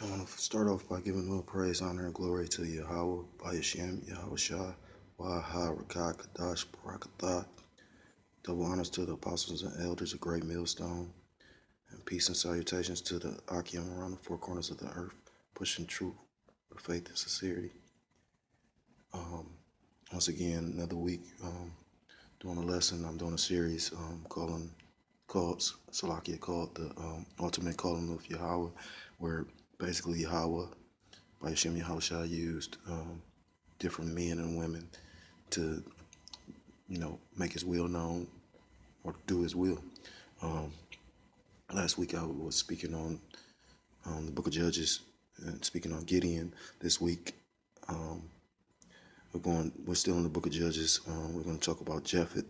I want to start off by giving all praise, honor, and glory to YAHAWAH, YAHAWAH, YAHAWAH, Kadash, Barakatah. Double honors to the apostles and elders, a great millstone, and peace and salutations to the Akim around the four corners of the earth, pushing truth with faith and sincerity. Once again, another week doing a lesson. I'm doing a series called Salakia, called the Ultimate Calling of Yahweh, where basically Yahweh, by Hashem Yahushua, used different men and women to, make his will known or do his will. Last week I was speaking on the book of Judges and speaking on Gideon. This week we're still in the book of Judges. We're going to talk about Jephthah,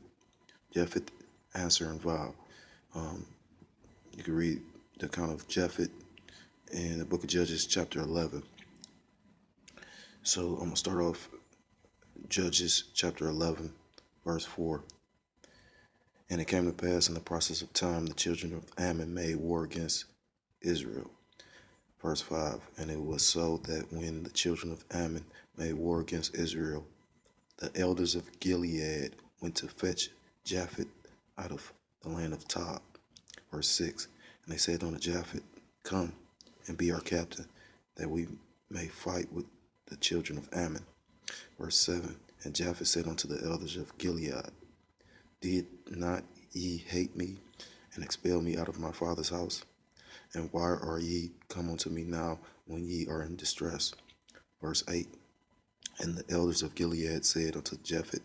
answer and vow. You can read the account of Jephthah in the book of Judges chapter 11. So I'm going to start off Judges chapter 11, verse 4. And it came to pass in the process of time, the children of Ammon made war against Israel. Verse 5. And it was so that when the children of Ammon made war against Israel, the elders of Gilead went to fetch Jephthah out of the land of Tob. Verse 6. And they said unto Jephthah, Come and be our captain, that we may fight with the children of Ammon. Verse 7. And Jephthah said unto the elders of Gilead, Did not ye hate me, and expel me out of my father's house? And why are ye come unto me now, when ye are in distress? Verse 8. And the elders of Gilead said unto Jephthah,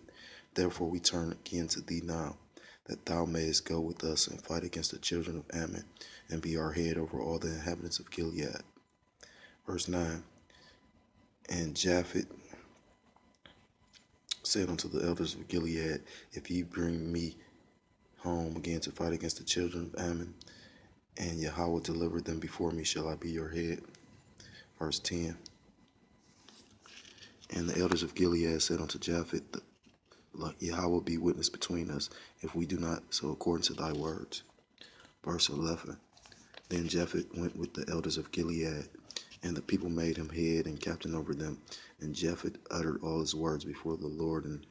Therefore we turn again to thee now, that thou mayest go with us and fight against the children of Ammon, and be our head over all the inhabitants of Gilead. Verse 9. And Jephthah said unto the elders of Gilead, If ye bring me home again to fight against the children of Ammon, and Yahweh deliver them before me, shall I be your head? Verse 10. And the elders of Gilead said unto Jephthah, Yahweh be witness between us, if we do not so according to thy words. Verse 11. Then Jephthah went with the elders of Gilead, and the people made him head and captain over them. And Jephthah uttered all his words before the Lord in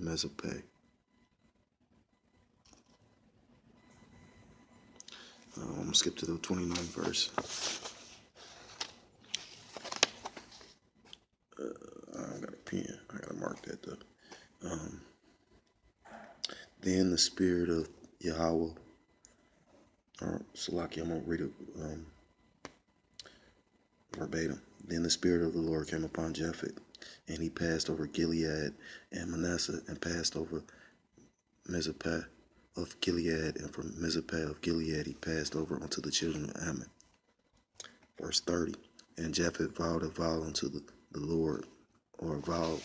Mizpeh. I'm going to skip to the 29th verse. I got a pen. I got to mark that though. Then the spirit of Yahweh, or Salaki, I'm going to read it verbatim. Then the spirit of the Lord came upon Jephthah, and he passed over Gilead and Manasseh, and passed over Mizpeh of Gilead, and from Mizpeh of Gilead he passed over unto the children of Ammon. Verse 30. And Jephthah vowed a vow unto the Lord, or a vow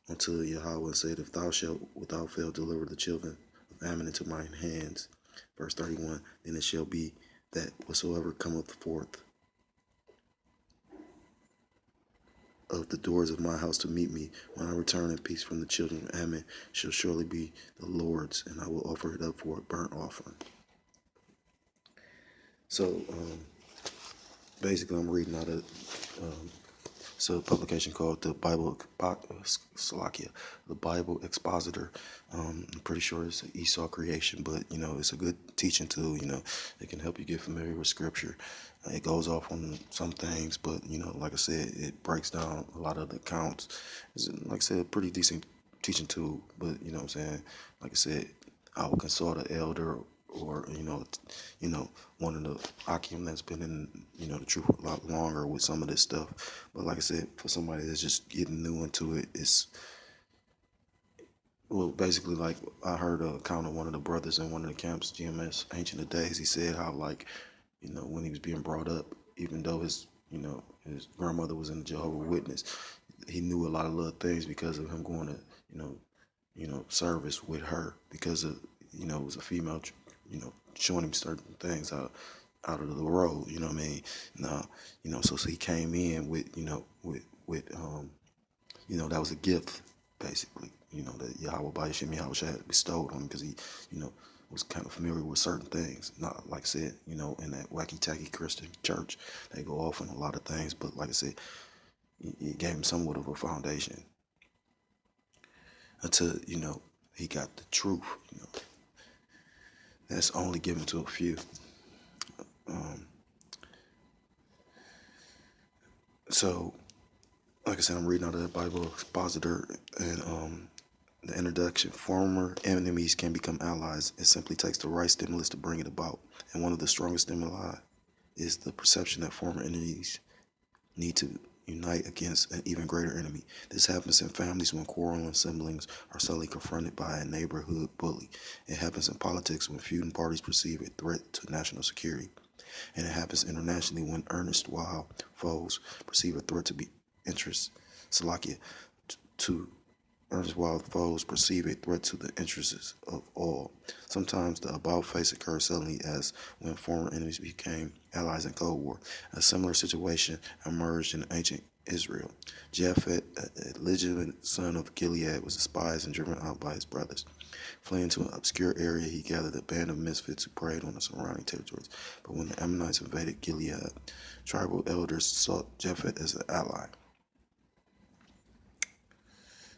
unto Yahweh, and said, If thou shalt without fail deliver the children of Ammon into mine hands. Verse 31. Then it shall be that whatsoever cometh forth of the doors of my house to meet me, when I return in peace from the children of Ammon, shall surely be the Lord's, and I will offer it up for a burnt offering. So, basically, I'm reading out of a publication called the Bible Expositor. I'm pretty sure it's an Esau creation, but it's a good teaching tool. It can help you get familiar with Scripture. It goes off on some things, but like I said, it breaks down a lot of the accounts. It's, like I said, a pretty decent teaching tool. But what I'm saying, like I said, I would consult an elder, or one of the Akim that's been in the truth a lot longer with some of this stuff. But like I said, for somebody that's just getting new into it, it's basically, like, I heard a account of one of the brothers in one of the camps, GMS Ancient of Days. He said how, like, when he was being brought up, even though his grandmother was in the Jehovah's Witness, he knew a lot of little things because of him going to service with her, because of it was a female showing him certain things out of the road. You know what I mean? Now, so he came in with that was a gift, basically, that Yahweh by Hashem Yahweh had bestowed on him, because he was kind of familiar with certain things. Not like I said, in that wacky tacky Christian church, they go off on a lot of things. But like I said, it gave him somewhat of a foundation until he got the truth. That's only given to a few. Um, so, like I said, I'm reading out of the Bible expositor and the introduction. Former enemies can become allies. It simply takes the right stimulus to bring it about. And one of the strongest stimuli is the perception that former enemies need to unite against an even greater enemy. This happens in families when quarreling siblings are suddenly confronted by a neighborhood bully. It happens in politics when feuding parties perceive a threat to national security. And it happens internationally when earnest wild foes perceive a threat to be interest. Salakia, to earnest wild foes perceive a threat to the interests of all. Sometimes the about face occurs suddenly, as when former enemies became allies in Cold War. A similar situation emerged in ancient Israel. Jephthah, a legitimate son of Gilead, was despised and driven out by his brothers. Fleeing to an obscure area, he gathered a band of misfits who preyed on the surrounding territories. But when the Ammonites invaded Gilead, tribal elders sought Jephthah as an ally.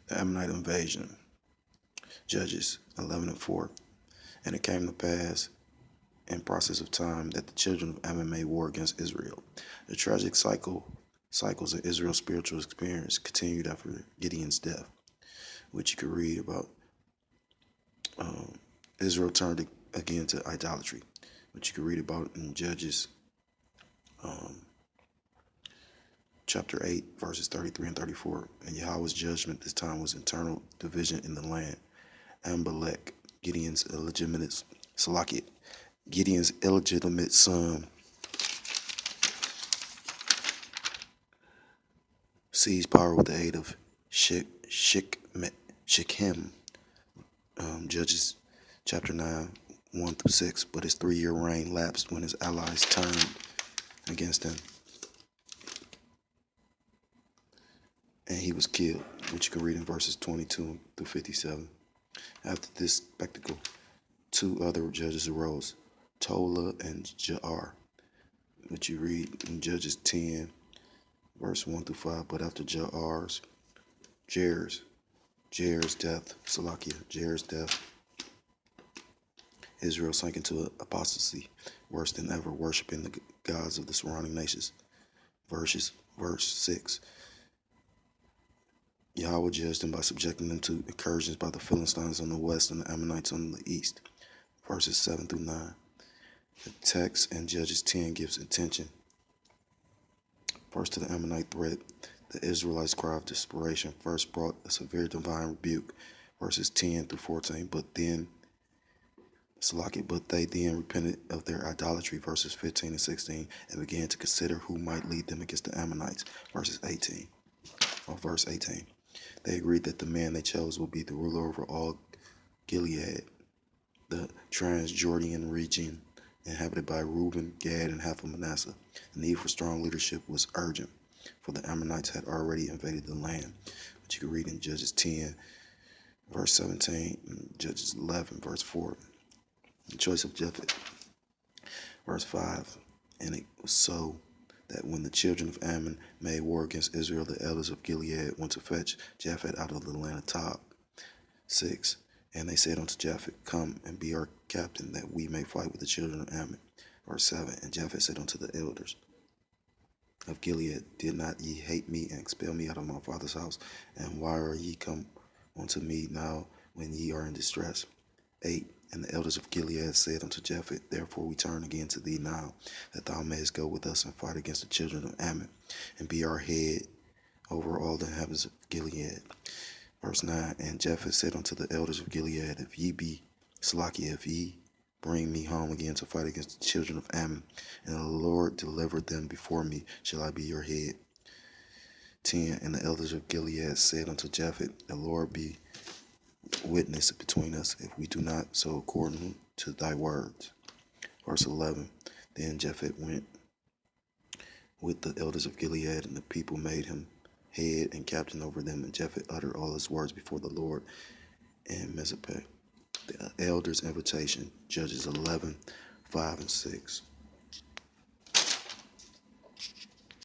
The Ammonite invasion. Judges 11:4. And it came to pass in process of time that the children of Ammon made war against Israel. The tragic cycles of Israel's spiritual experience continued after Gideon's death, which you could read about. Israel turned again to idolatry, which you could read about in Judges chapter 8, verses 33 and 34. And Yahawah's judgment this time was internal division in the land. Amalek, Gideon's illegitimate son, seized power with the aid of Shechem. Judges chapter 9, 1 through 6. But his 3-year reign lapsed when his allies turned against him, and he was killed, which you can read in verses 22 through 57. After this spectacle, 2 other judges arose, Tola and Jaar, which you read in Judges 10, verse 1 through 5. But after Jair's death, Israel sank into apostasy, worse than ever, worshiping the gods of the surrounding nations. Verse 6. Yahawah judged them by subjecting them to incursions by the Philistines on the west and the Ammonites on the east. Verses 7 through 9. The text in Judges 10 gives attention first to the Ammonite threat. The Israelites' cry of desperation first brought a severe divine rebuke. Verses 10 through 14. But they then repented of their idolatry. Verses 15 and 16. And began to consider who might lead them against the Ammonites. Verse 18. They agreed that the man they chose would be the ruler over all Gilead, the Transjordan region inhabited by Reuben, Gad, and half of Manasseh. The need for strong leadership was urgent, for the Ammonites had already invaded the land, which you can read in Judges 10, verse 17, and Judges 11, verse 4. The choice of Jephthah, verse 5. And it was so that when the children of Ammon made war against Israel, the elders of Gilead went to fetch Jephthah out of the land of Tob. 6. And they said unto Jephthah, Come and be our captain, that we may fight with the children of Ammon. Verse 7. And Jephthah said unto the elders of Gilead, Did not ye hate me and expel me out of my father's house? And why are ye come unto me now when ye are in distress? 8. And the elders of Gilead said unto Jephthah, Therefore we turn again to thee now, that thou mayest go with us and fight against the children of Ammon, and be our head over all the inhabitants of Gilead. Verse 9. And Jephthah said unto the elders of Gilead, If ye bring me home again to fight against the children of Ammon, and the Lord deliver them before me, shall I be your head? 10. And the elders of Gilead said unto Jephthah, The Lord be witness between us, if we do not so according to thy words. Verse 11. Then Jephthah went with the elders of Gilead, and the people made him head and captain over them. And Jephthah uttered all his words before the Lord in Mizpeh. The elder's invitation, Judges 11, 5 and 6.